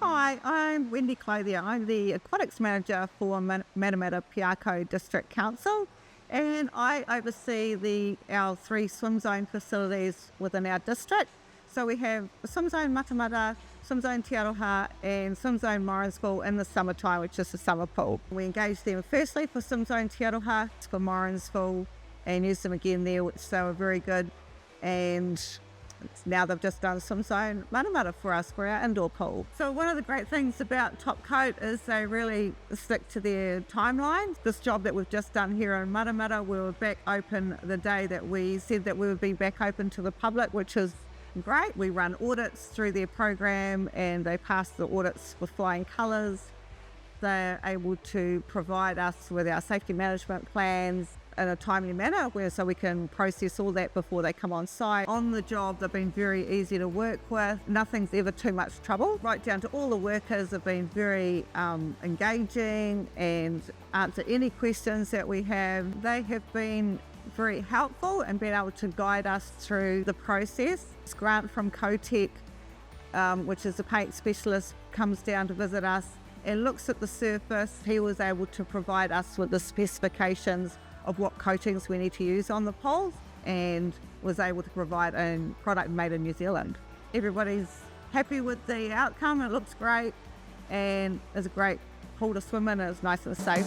Hi, I'm Wendy Clothier. I'm the Aquatics Manager for Matamata District Council, and I oversee our 3 swim zone facilities within our district. So we have Swim Zone Matamata, Swim Zone Te Aroha, and Swim Zone Morrinsville in the summertime, which is the summer pool. We engage them firstly for Swim Zone Te Aroha, for Morrinsville, and use them again there, which they were very good. And now they've just done Swim Zone Matamata for us for our indoor pool. So one of the great things about Topcoat is they really stick to their timelines. This job that we've just done here in Matamata, we were back open the day that we said that we would be back open to the public, which is great. We run audits through their program and they pass the audits with flying colours. They're able to provide us with our safety management plans in a timely manner so we can process all that before they come on site. On the job, they've been very easy to work with. Nothing's ever too much trouble. Right down to all the workers have been very engaging and answer any questions that we have. They have been very helpful and been able to guide us through the process. This Grant from Coatec, which is a paint specialist, comes down to visit us and looks at the surface. He was able to provide us with the specifications of what coatings we need to use on the poles and was able to provide a product made in New Zealand. Everybody's happy with the outcome. It looks great and it's a great pool to swim in. It's nice and safe.